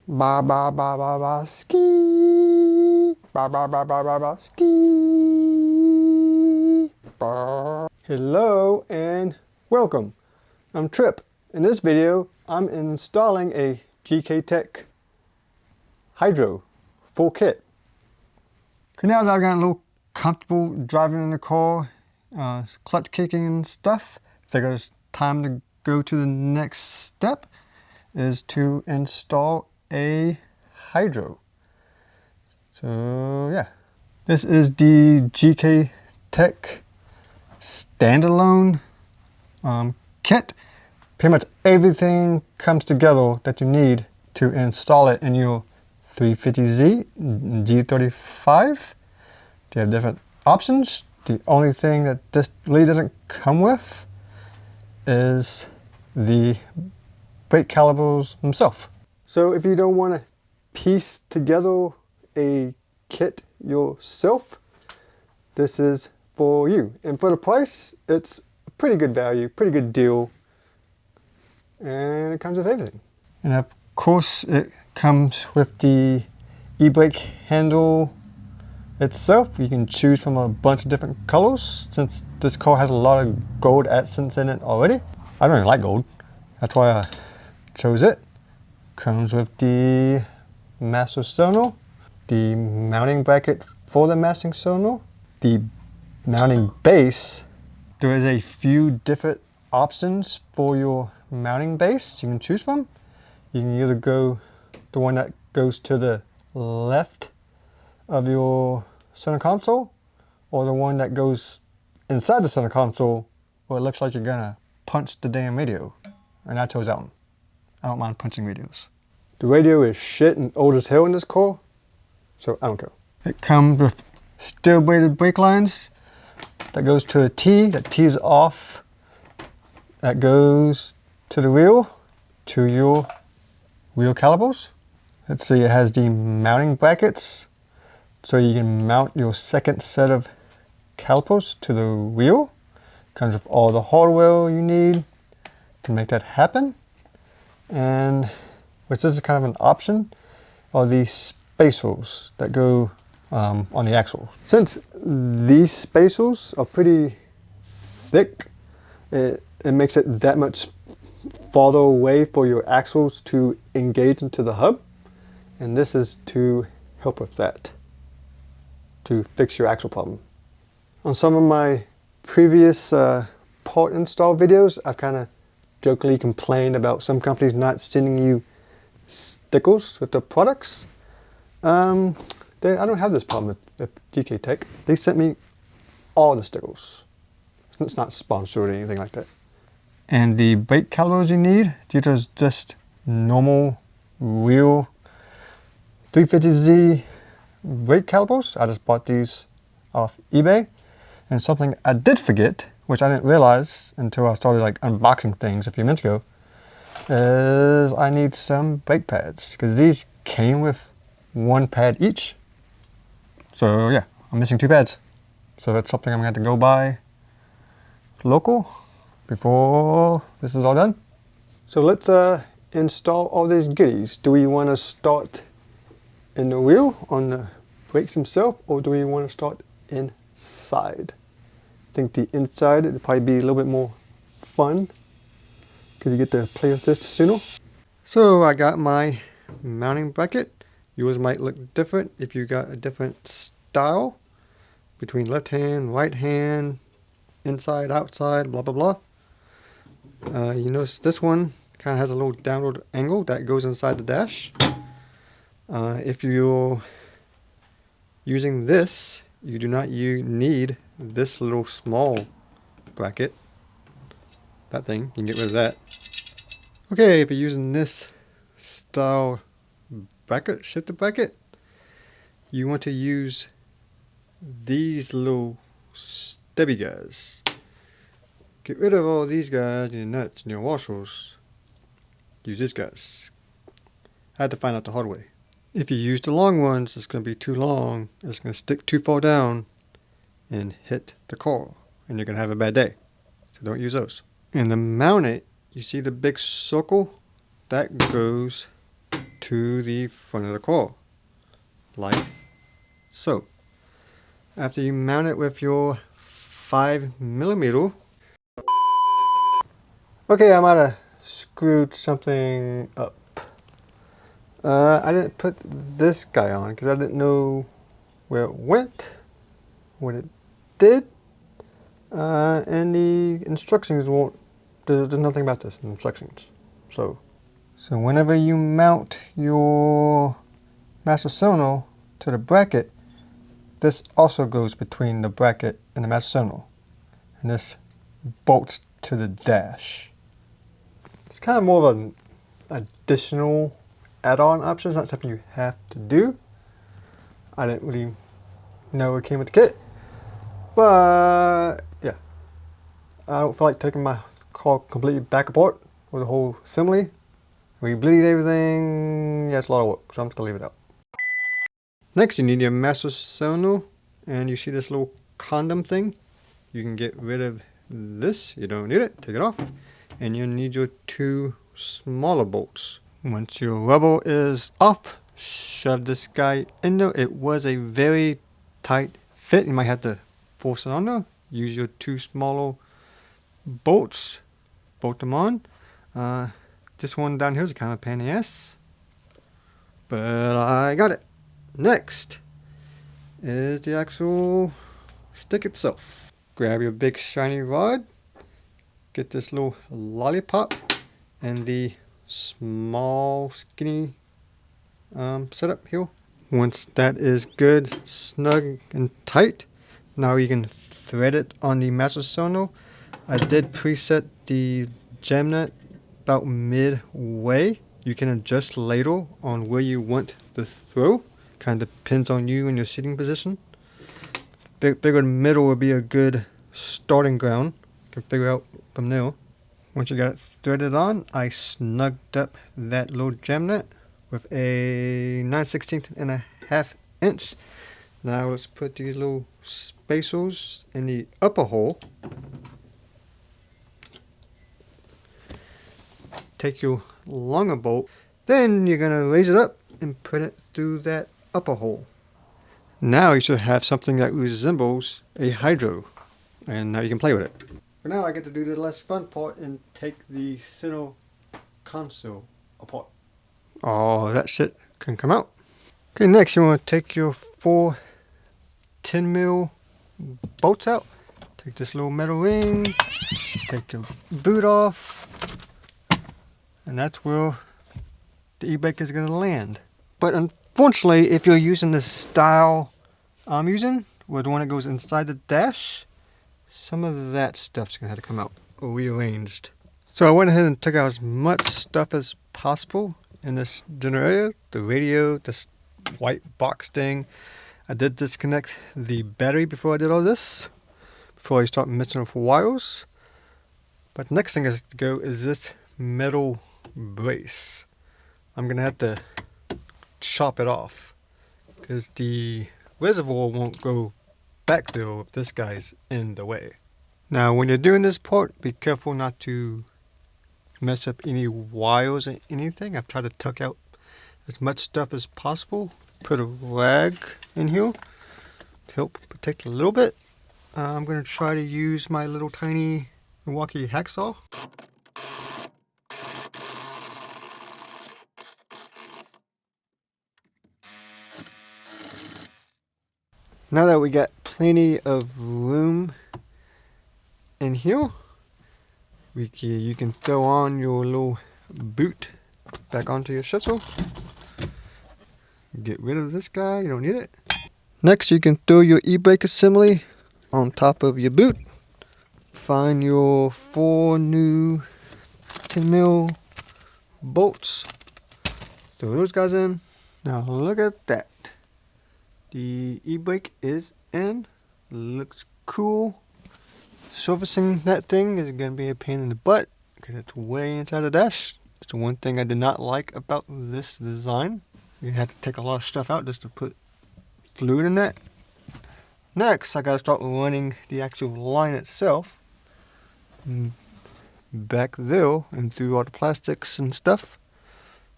Ba ba ba ba ba ski. Ba ba ba ba ba ba ski. Ba. Hello and welcome. I'm Trip. In this video, I'm installing a Gktech Hydro full kit. Okay, now that I've gotten a little comfortable driving in the car, clutch kicking and stuff, I figure it's time to go to the next step, is to install a Hydro. So yeah, this is the Gktech standalone kit. Pretty much everything comes together that you need to install it in your 350Z G35. You have different options. The only thing that this really doesn't come with is the brake calipers themselves. So if you don't want to piece together a kit yourself, this is for you. And for the price, it's a pretty good value, pretty good deal. And it comes with everything. And of course, it comes with the e-brake handle itself. You can choose from a bunch of different colors. Since this car has a lot of gold accents in it already, I don't even like gold. That's why I chose it. Comes with the master cylinder, the mounting bracket for the master cylinder, the mounting base. There is a few different options for your mounting base you can choose from. You can either go the one that goes to the left of your center console, or the one that goes inside the center console where it looks like you're gonna punch the damn radio. And I chose that one. I don't mind punching radios. The radio is shit and old as hell in this car, so I don't care. It comes with steel braided brake lines that goes to a T, that tees off, that goes to the wheel, to your wheel calipers. Let's see, it has the mounting brackets, so you can mount your second set of calipers to the wheel. Comes with all the hardware you need to make that happen. And which is kind of an option, are these spacers that go on the axle. Since these spacers are pretty thick, it makes it that much farther away for your axles to engage into the hub. And this is to help with that, to fix your axle problem. On some of my previous part install videos, I've kind of jokingly complained about some companies not sending you stickers with the products. I don't have this problem with Gktech. They sent me all the stickers. It's not sponsored or anything like that. And the brake calipers you need, these are just normal real 350Z brake calipers. I just bought these off eBay. And something I did forget, which I didn't realize until I started like unboxing things a few minutes ago, is I need some brake pads, because these came with one pad each. So yeah, I'm missing two pads. So that's something I'm going to have to go buy local before this is all done. So let's install all these goodies. Do we want to start in the wheel on the brakes themselves, or do we want to start inside? I think the inside would probably be a little bit more fun because you get to play with this sooner. So I got my mounting bracket. Yours might look different if you got a different style between left hand, right hand, inside, outside, blah, blah, blah. You notice this one kind of has a little downward angle that goes inside the dash. If you're using this, you do not need this little small bracket. That thing, you can get rid of that. Okay, if you're using this style bracket, shifter bracket, you want to use these little stubby guys. Get rid of all these guys, your nuts and your washers. Use these guys. I had to find out the hard way. If you use the long ones, it's going to be too long. It's going to stick too far down and hit the car, and you're going to have a bad day. So don't use those. And to mount it, you see the big circle? That goes to the front of the coil, like so. After you mount it with your 5mm. Okay, I might have screwed something up. I didn't put this guy on because I didn't know where it went, what it did, and the instructions won't, there's nothing about this in instructions. So whenever you mount your master cylinder to the bracket, this also goes between the bracket and the master cylinder, and this bolts to the dash. It's kind of more of an additional add-on option. It's not something you have to do. I didn't really know it came with the kit, but yeah, I don't feel like taking my car completely back apart with the whole assembly. We bleed everything. Yeah, it's a lot of work, so I'm just gonna leave it out. Next, you need your master cylinder, and you see this little condom thing. You can get rid of this. You don't need it. Take it off, and you need your 2 smaller bolts. Once your rubber is off, shove this guy in there. It was a very tight fit. You might have to force it on there. Use your 2 smaller bolts. Bolt them on. This one down here is kind of a pain in the ass, but I got it. Next is the actual stick itself. Grab your big shiny rod. Get this little lollipop and the small skinny setup here. Once that is good, snug and tight, now you can thread it on the master cylinder. I did preset the jam nut about midway. You can adjust later on where you want the throw. Kind of depends on you and your seating position. Bigger middle would be a good starting ground. You can figure out from there. Once you got it threaded on, I snugged up that little jam nut with a 9/16 inch. Now let's put these little spacers in the upper hole. Take your longer bolt, then you're going to raise it up and put it through that upper hole. Now you should have something that resembles a hydro, and now you can play with it. For now I get to do the less fun part and take the center console apart. Oh, that shit can come out. Okay, next you want to take your 4 10mm bolts out. Take this little metal ring, take your boot off, and that's where the e-brake is going to land. But unfortunately, if you're using the style I'm using, with the one that goes inside the dash, some of that stuff's going to have to come out or rearranged. So I went ahead and took out as much stuff as possible in this generator, the radio, this white box thing. I did disconnect the battery before I did all this, before I start messing with wires. But the next thing is to go is this metal brace. I'm going to have to chop it off because the reservoir won't go back there if this guy's in the way. Now when you're doing this part, be careful not to mess up any wires or anything. I've tried to tuck out as much stuff as possible. Put a rag in here to help protect a little bit. I'm going to try to use my little tiny Milwaukee hacksaw. Now that we got plenty of room in here, you can throw on your little boot back onto your shuttle. Get rid of this guy, you don't need it. Next you can throw your e-brake assembly on top of your boot. Find your 4 new 10mm bolts. Throw those guys in. Now look at that. The e-brake is in. Looks cool. Servicing that thing is going to be a pain in the butt because it's way inside the dash. It's the one thing I did not like about this design. You have to take a lot of stuff out just to put fluid in that. Next, I got to start running the actual line itself back there and through all the plastics and stuff.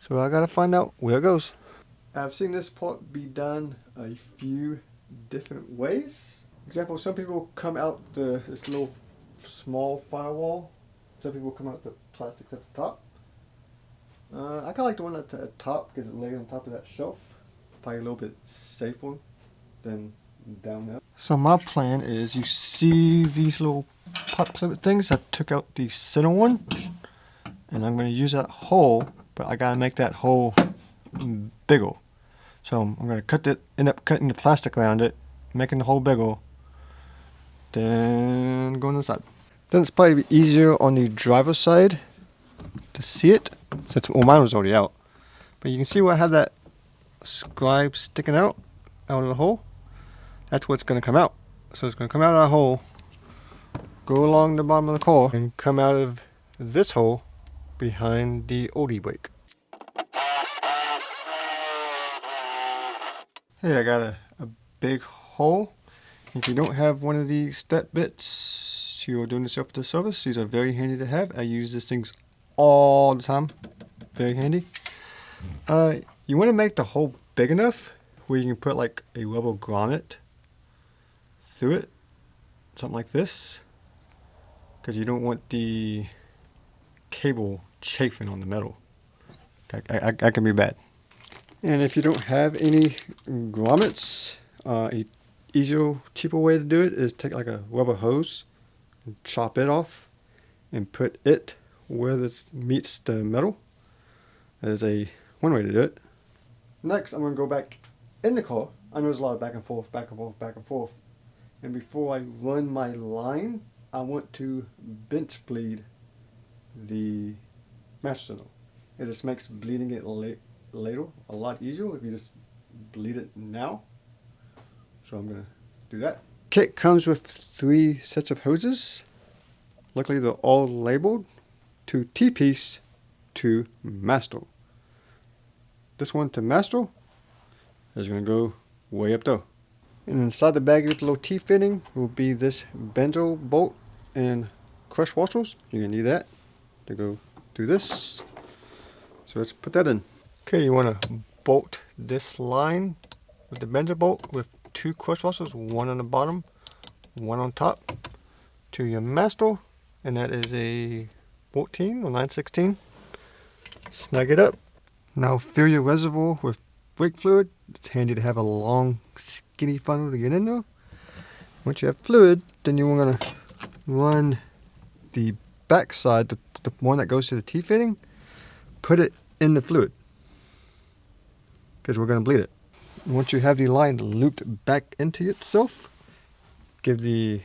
So I gotta find out where it goes. I've seen this part be done a few different ways. Example, some people come out this little small firewall. Some people come out the plastics at the top. I kind of like the one at the top because it lays on top of that shelf. Probably a little bit safer than down there. So my plan is, you see these little pop pivot things? I took out the center one, and I'm going to use that hole, but I got to make that hole bigger. So I'm going to end up cutting the plastic around it, making the hole bigger, then going inside. Then it's probably easier on the driver's side to see it, since mine was already out. But you can see where I have that scribe sticking out of the hole. That's what's going to come out. So it's going to come out of that hole, go along the bottom of the car, and come out of this hole behind the old E-Brake. Hey, I got a big hole. If you don't have one of these step bits, you're doing yourself a disservice. These are very handy to have. I use these things all the time. Very handy. You want to make the hole big enough where you can put like a rubber grommet through it, something like this, because you don't want the cable chafing on the metal. That can be bad. And if you don't have any grommets, a easier, cheaper way to do it is take like a rubber hose and chop it off and put it where this meets the metal. That is one way to do it. Next, I'm going to go back in the car. I know there's a lot of back and forth, back and forth, back and forth. And before I run my line, I want to bench bleed the master cylinder. It just makes bleeding it later a lot easier if you just bleed it now. So I'm going to do that. Kit comes with 3 sets of hoses. Luckily they're all labeled. 2 T-piece, 2 master. This one to master is going to go way up there. And inside the baggie with the little T-fitting will be this benzo bolt and crush washers. You're going to need that to go through this. So let's put that in. Okay, you want to bolt this line with the benzo bolt with 2 crush washers, one on the bottom, one on top, to your master, and that is a 14 or 9/16. Snug it up. Now fill your reservoir with brake fluid. It's handy to have a long, skinny funnel to get in there. Once you have fluid, then you want to run the back side, the one that goes to the T-fitting, put it in the fluid, because we're going to bleed it. Once you have the line looped back into itself, give the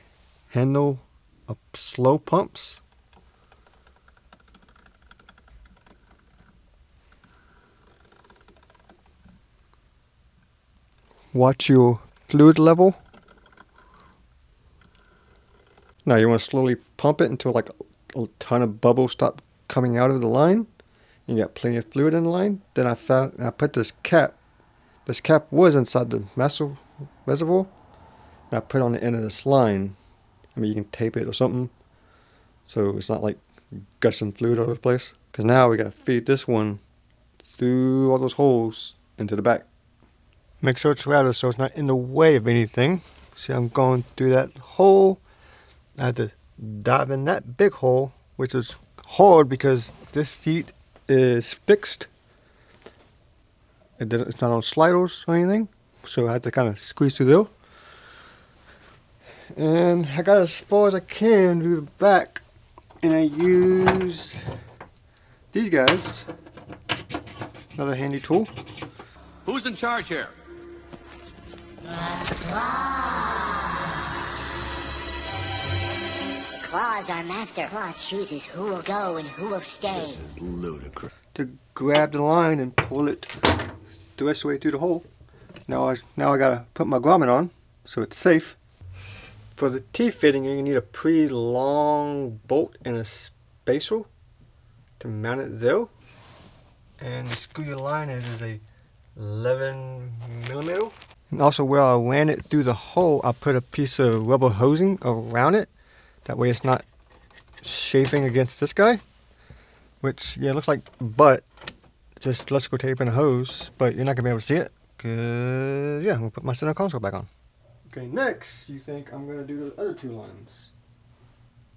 handle a slow pumps. Watch your fluid level. Now you want to slowly pump it until like a ton of bubbles stop coming out of the line. You got plenty of fluid in the line. Then I put this cap. This cap was inside the master reservoir. And I put it on the end of this line. I mean, you can tape it or something, so it's not like gushing fluid all over the place. Because now we got to feed this one through all those holes into the back. Make sure it's routed so it's not in the way of anything. See, I'm going through that hole. I had to dive in that big hole, which is hard because this seat is fixed. It's not on sliders or anything, so I had to kind of squeeze through there. And I got as far as I can through the back, and I used these guys. Another handy tool. Who's in charge here? Claw's our master. Claw chooses who will go and who will stay. This is ludicrous. To grab the line and pull it the rest of the way through the hole. Now I gotta put my grommet on so it's safe. For the T-fitting, you need a pretty long bolt and a spacer to mount it there. And the screw your line in is a 11mm. And also where I ran it through the hole, I put a piece of rubber hosing around it. That way it's not chafing against this guy. Which, yeah, it looks like butt. just electrical tape and a hose, but you're not gonna be able to see it because yeah, I'm gonna put my center console back on. Okay, next you think I'm gonna do the other two lines,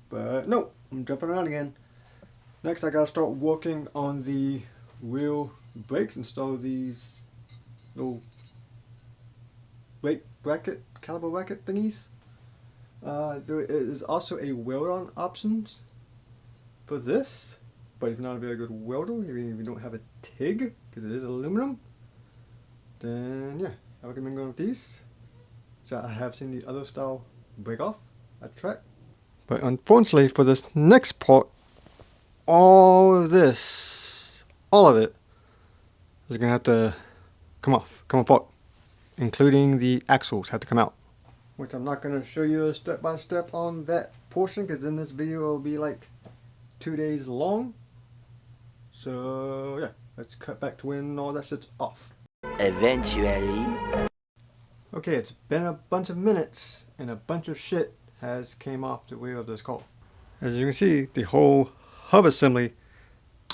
but no, I'm jumping around again. Next I gotta start working on the wheel brakes. Install these little brake bracket, caliper bracket thingies. There is also a weld-on options for this, but if you're not a very good welder, even if you don't have a TIG, because it is aluminum, then yeah, I recommend going with these. So I have seen the other style break off at the track. But unfortunately for this next part, all of it, is going to have to come apart, including the axles have to come out. Which I'm not going to show you a step-by-step on that portion, because then this video will be like 2 days long. So yeah, let's cut back to when all that shit's off. Eventually. Okay, it's been a bunch of minutes and a bunch of shit has came off the wheel of this car. As you can see, the whole hub assembly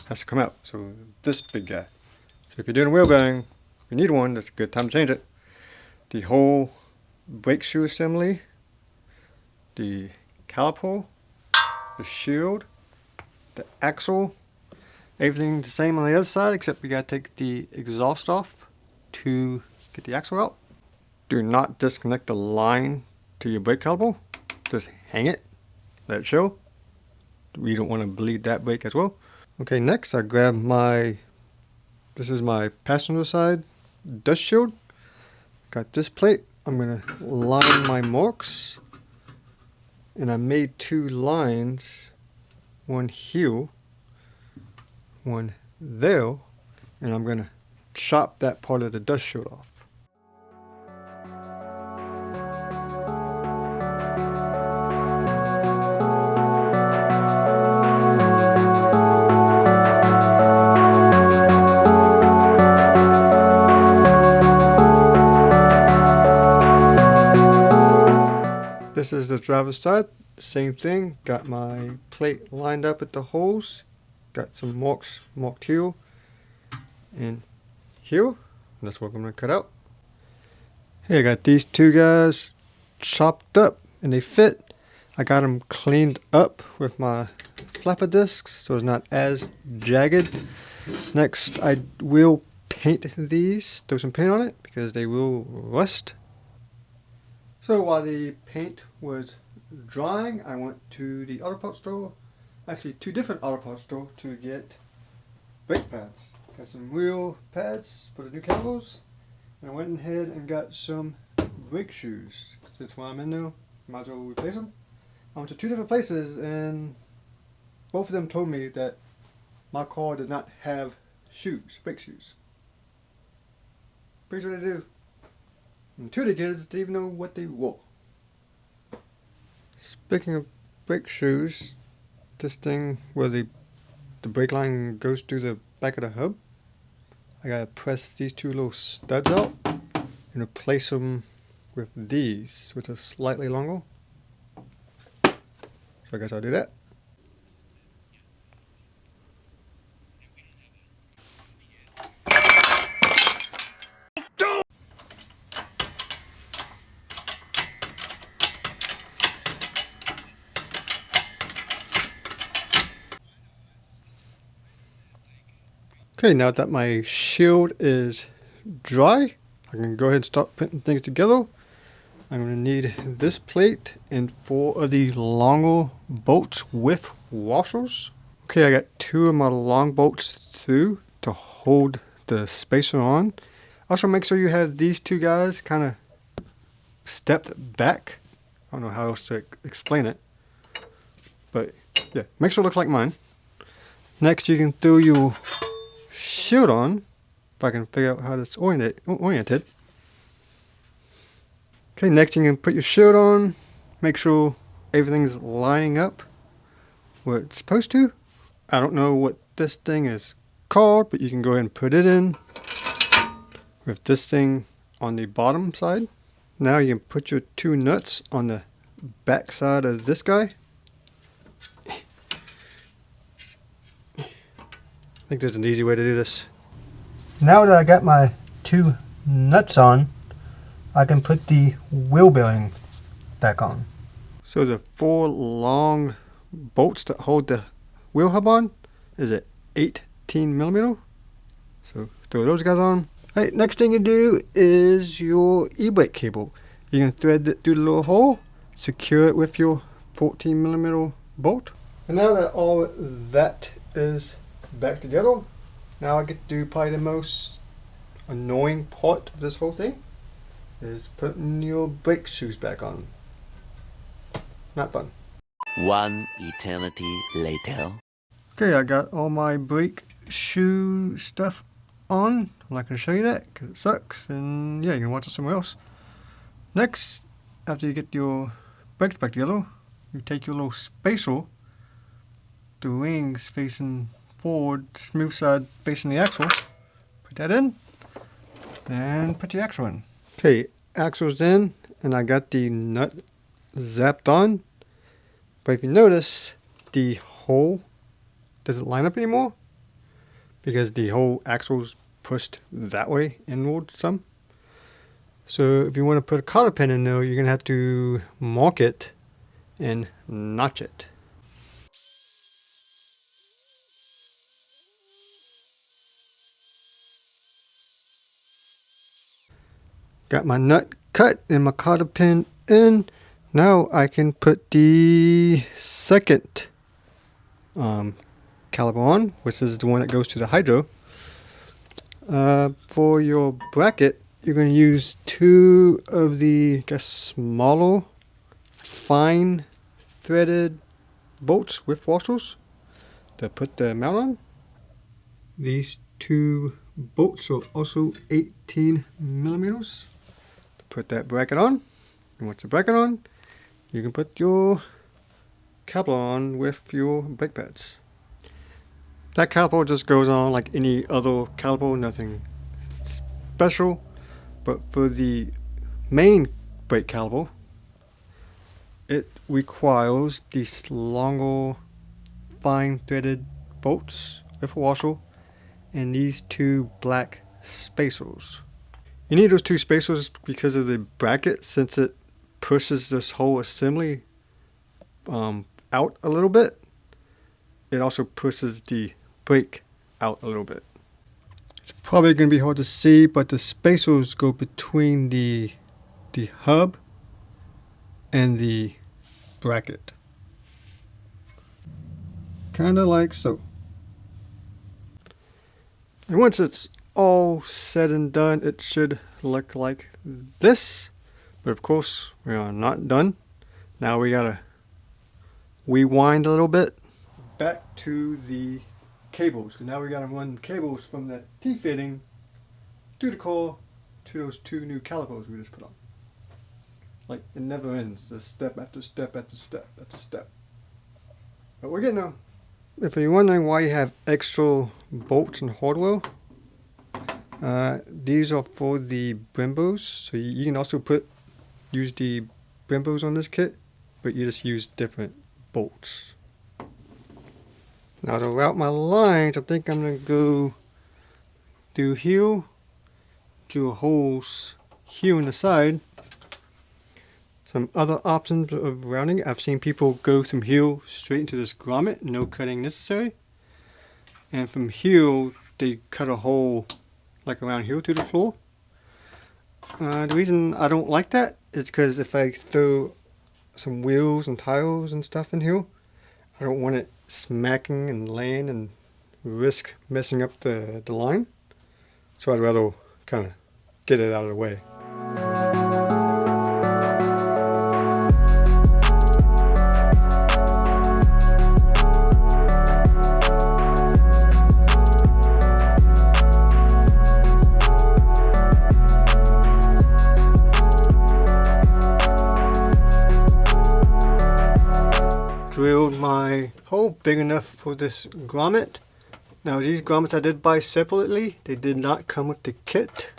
has to come out. So this big guy. So if you're doing a wheel bearing, if you need one, that's a good time to change it. The whole brake shoe assembly, the caliper, the shield, the axle, everything the same on the other side, except you gotta take the exhaust off to get the axle out. Do not disconnect the line to your brake caliper. Just hang it, let it show. We don't want to bleed that brake as well. Okay, next I grab this is my passenger side dust shield. Got this plate. I'm gonna line my marks, and I made 2 lines, one here, one there, and I'm gonna chop that part of the dust shield off. This is the driver's side, same thing, got my plate lined up at the holes, got some marks marked here and here, and that's what I'm going to cut out. Hey, I got these 2 guys chopped up and they fit. I got them cleaned up with my flapper discs so it's not as jagged. Next I will paint these, throw some paint on it because they will rust. So while the paint was drying, I went to the auto parts store, actually 2 different auto parts store, to get brake pads. Got some wheel pads for the new calipers, and I went ahead and got some brake shoes. Since while I'm in there, might as well replace them. I went to 2 different places and both of them told me that my car did not have shoes, brake shoes. Pretty sure they do. And 2 of the kids didn't even know what they were. Speaking of brake shoes, this thing where the brake line goes through the back of the hub, I gotta press these 2 little studs out and replace them with these, which are slightly longer. So I guess I'll do that. Okay, now that my shield is dry, I can go ahead and start putting things together. I'm going to need this plate and 4 of the longer bolts with washers. Okay, I got 2 of my long bolts through to hold the spacer on. Also make sure you have these 2 guys kind of stepped back. I don't know how else to explain it. But yeah, make sure it looks like mine. Next you can throw your shield on, if I can figure out how it's oriented. Okay, next you can put your shield on, make sure everything's lining up where it's supposed to. I don't know what this thing is called, but you can go ahead and put it in with this thing on the bottom side. Now you can put your 2 nuts on the back side of this guy. I think there's an easy way to do this. Now that I got my 2 nuts on, I can put the wheel bearing back on. So the 4 long bolts that hold the wheel hub on is at 18 millimeter. So throw those guys on. Alright, next thing you do is your e-brake cable. You can thread it through the little hole, secure it with your 14 millimeter bolt. And now that all that is back together, now I get to do probably the most annoying part of this whole thing, is putting your brake shoes back on. Not fun. One eternity later. Okay, I got all my brake shoe stuff on. I'm not going to show you that because it sucks, and yeah, you can watch it somewhere else. Next, after you get your brakes back together, you take your little spacer, the rings facing forward, smooth side facing the axle, put that in, and put the axle in. Okay, axle's in, and I got the nut zapped on, but if you notice, the hole doesn't line up anymore because the whole axle's pushed that way inward some. So if you want to put a collar pin in there, you're going to have to mark it and notch it. Got my nut cut and my collar pin in. Now I can put the second caliper on, which is the one that goes to the hydro. For your bracket, you're going to use 2 of the, I guess, smaller, fine threaded bolts with washers to put the mount on. These 2 bolts are also 18 millimeters. Put that bracket on, and once the bracket on, you can put your caliper on with your brake pads. That caliper just goes on like any other caliper, nothing special. But for the main brake caliper, it requires these longer, fine threaded bolts with a washer and these 2 black spacers. You need those 2 spacers because of the bracket, since it pushes this whole assembly out a little bit. It also pushes the brake out a little bit. It's probably going to be hard to see, but the spacers go between the hub and the bracket. Kind of like so. And once it's all said and done, it should look like this. But of course, we are not done. Now we gotta rewind a little bit. Back to the cables, because now we gotta run cables from that T-fitting to the core to those 2 new calipers we just put on. Like, it never ends, just step after step after step after step. But we're getting there. If you're wondering why you have extra bolts and hardware, these are for the Brembos, so you can also use the Brembos on this kit, but you just use different bolts. Now to route my lines, I think I'm going to go through here, drill holes here on the side. Some other options of routing, I've seen people go from here straight into this grommet, no cutting necessary. And from here, they cut a hole like around here to the floor. The reason I don't like that is because if I throw some wheels and tires and stuff in here, I don't want it smacking and laying and risk messing up the line. So I'd rather kind of get it out of the way. Drilled my hole big enough for this grommet. Now these grommets I did buy separately. They did not come with the kit.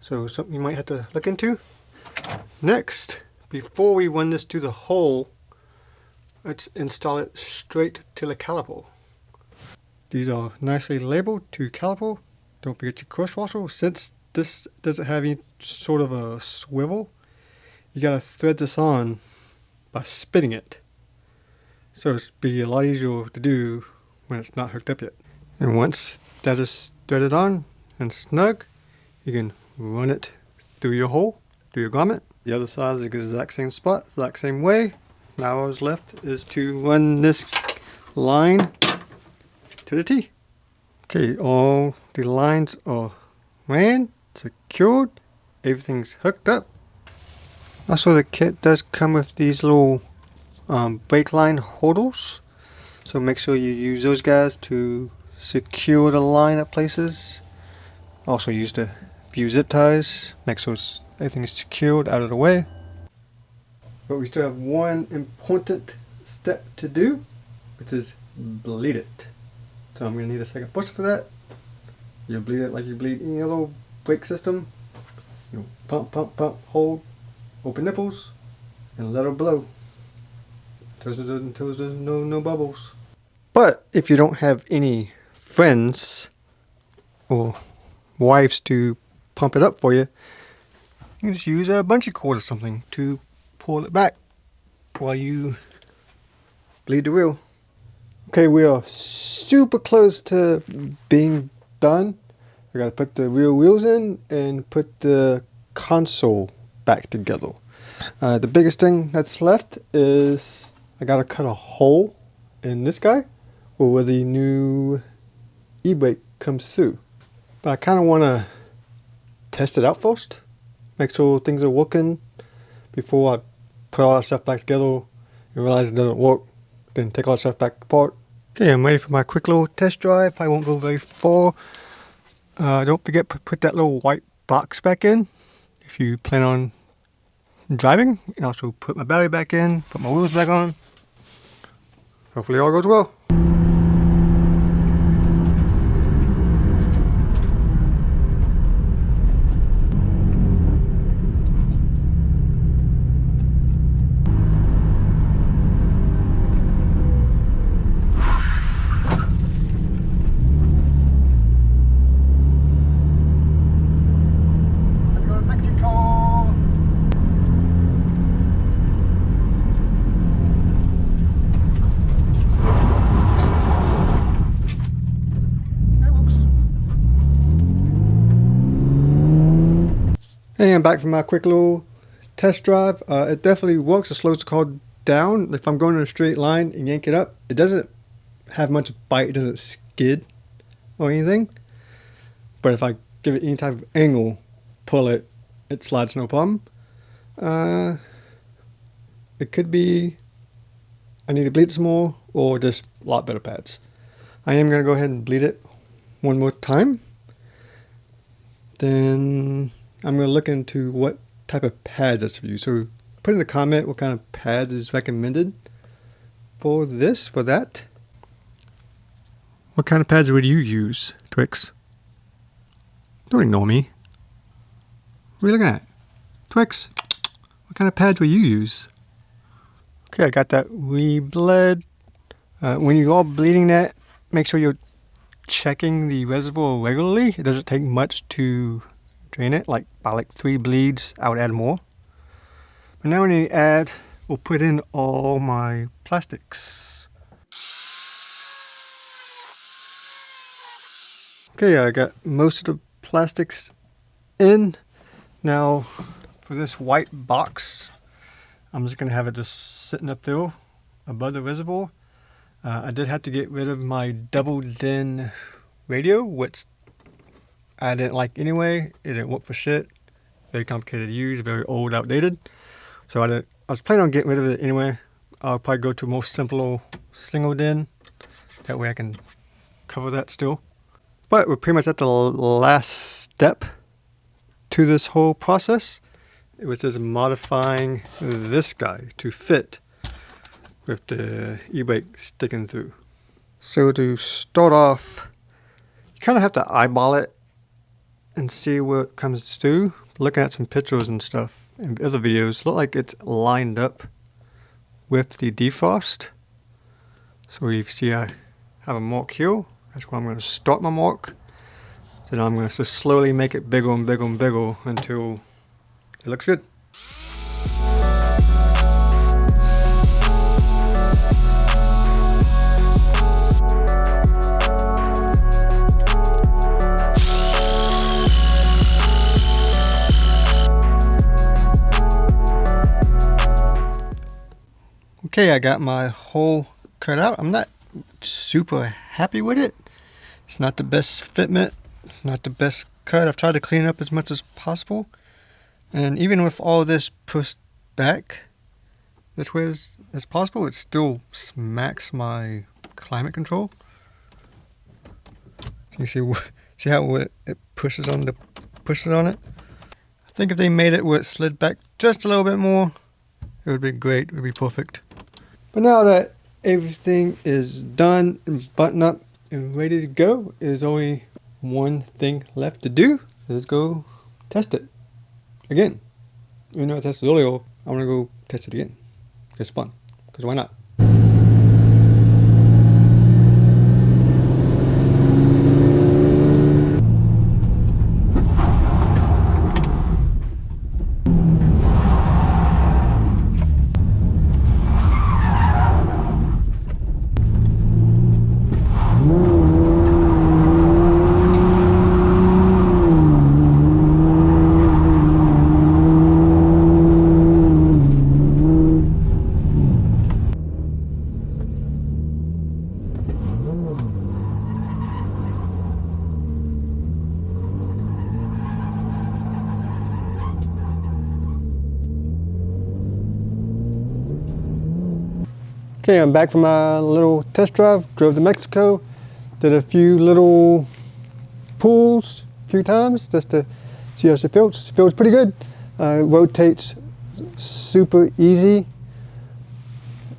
So something you might have to look into. Next, before we run this through the hole, let's install it straight to the caliper. These are nicely labeled to caliper. Don't forget your crush washer. Since this doesn't have any sort of a swivel, you gotta thread this on by spinning it. So it's be a lot easier to do when it's not hooked up yet. And once that is threaded on and snug, you can run it through your hole, through your grommet. The other side is the exact same spot, exact same way. Now all that's left is to run this line to the T. Okay, all the lines are ran, secured, everything's hooked up. Also, the kit does come with these little brake line holders, so make sure you use those guys to secure the line at places. Also use the few zip ties, make sure everything is secured out of the way. But we still have one important step to do, which is bleed it. So I'm going to need a second pusher for that. You'll bleed it like you bleed any other brake system. You'll pump, pump, pump, hold, open nipples, and let her blow until there's no bubbles. But if you don't have any friends or wives to pump it up for you, you can just use a bungee cord or something to pull it back while you bleed the wheel. Okay, we are super close to being done. I gotta put the rear wheels in and put the console back together. The biggest thing that's left is I gotta cut a hole in this guy where the new E-Brake comes through. But I kind of want to test it out first, make sure things are working before I put all that stuff back together and realize it doesn't work, then take all that stuff back apart. Okay, I'm ready for my quick little test drive. I won't go very far. Don't forget to put that little white box back in if you plan on driving, and also put my battery back in, put my wheels back on. Hopefully all goes well. Hey, I'm back from my quick little test drive. It definitely works. It slows the car down. If I'm going in a straight line and yank it up, it doesn't have much bite. It doesn't skid or anything. But if I give it any type of angle, pull it, it slides no problem. It could be I need to bleed some more or just a lot better pads. I am going to go ahead and bleed it one more time. Then I'm going to look into what type of pads that's for you. So put in a comment what kind of pads is recommended for this, for that. What kind of pads would you use, Twix? Don't ignore me. What are you looking at? Twix, what kind of pads would you use? Okay, I got that re-bled. When you are bleeding that, make sure you're checking the reservoir regularly. It doesn't take much to drain it. By 3 bleeds, I would add more. But now we need to add, we'll put in all my plastics. Okay, I got most of the plastics in. Now, for this white box, I'm just going to have it just sitting up there above the reservoir. I did have to get rid of my double DIN radio, which I didn't like anyway. It didn't work for shit. Very complicated to use, very old, outdated. So I was planning on getting rid of it anyway. I'll probably go to a more simple single DIN. That way I can cover that still. But we're pretty much at the last step to this whole process. It was just modifying this guy to fit with the E-Brake sticking through. So to start off, you kind of have to eyeball it and see where it comes through. Looking at some pictures and stuff and other videos, look like it's lined up with the defrost. So you see I have a mark here. That's where I'm going to start my mark. Then I'm going to just slowly make it bigger and bigger and bigger until it looks good. Okay, I got my hole cut out. I'm not super happy with it. It's not the best fitment, not the best cut. I've tried to clean it up as much as possible. And even with all this pushed back this way as possible, it still smacks my climate control. So you see how it pushes on it? I think if they made it where it slid back just a little bit more, it would be great, it would be perfect. But now that everything is done and buttoned up and ready to go, there's only one thing left to do. Let's go test it again. Even though I tested it earlier, I want to go test it again. It's fun, because why not? Okay, I'm back from my little test drive. Drove to Mexico, did a few little pulls a few times just to see how it feels. It feels pretty good. It rotates super easy.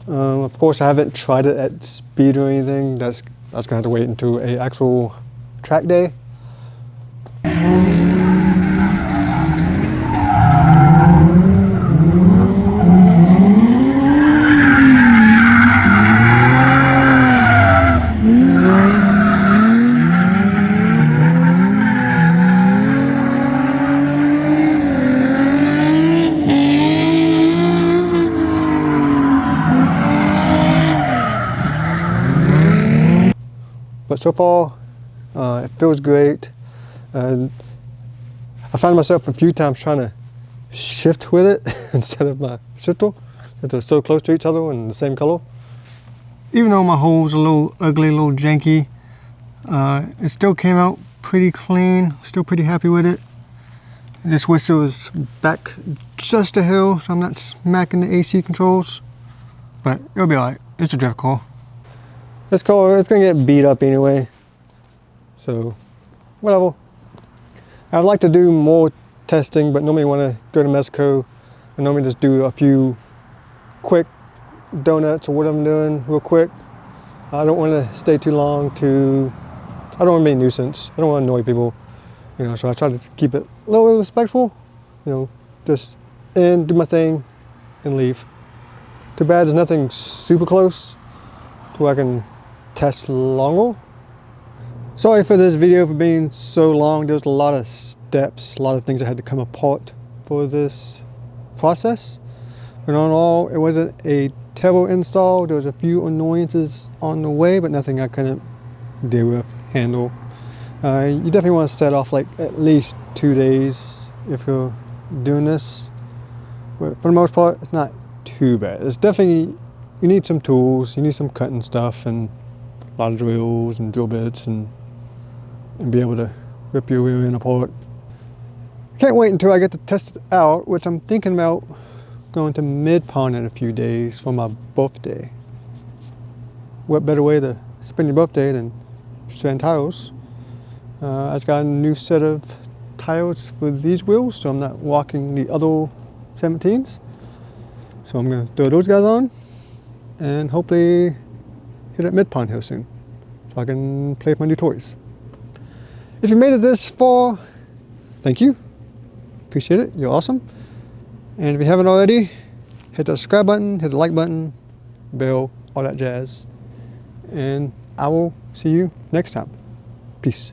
Of course, I haven't tried it at speed or anything. That's gonna have to wait until an actual track day. But so far, it feels great. I found myself a few times trying to shift with it instead of my shifter. They're so close to each other and the same color. Even though my hole's a little ugly, a little janky, it still came out pretty clean. Still pretty happy with it. This whistle is back just a hill, so I'm not smacking the AC controls. But it'll be alright. It's a drift car. This car, it's gonna get beat up anyway, so whatever. I'd like to do more testing, but normally when I go to Mexico, I normally just do a few quick donuts or what I'm doing real quick. I don't want to stay too long I don't want to be a nuisance. I don't want to annoy people, you know, so I try to keep it a little bit respectful, you know, just in, do my thing, and leave. Too bad there's nothing super close to where I can test longer. Sorry for this video for being so long. There's a lot of steps, a lot of things that had to come apart for this process. But on all, it wasn't a terrible install. There was a few annoyances on the way, but nothing I couldn't deal with, handle. You definitely want to set off like at least 2 days if you're doing this. But for the most part, it's not too bad. It's definitely, you need some tools, you need some cutting stuff, and a lot of drills and drill bits, and be able to rip your wheel in apart. Can't wait until I get to test it out, which I'm thinking about going to Mid-Pond in a few days for my birthday. What better way to spend your birthday than strand tires? I just got a new set of tires for these wheels, so I'm not walking the other 17s. So I'm gonna throw those guys on and hopefully hit at Mid-Pond here soon, so I can play with my new toys. If you made it this far, thank you. Appreciate it, you're awesome. And if you haven't already, hit the subscribe button, hit the like button, bell, all that jazz. And I will see you next time. Peace.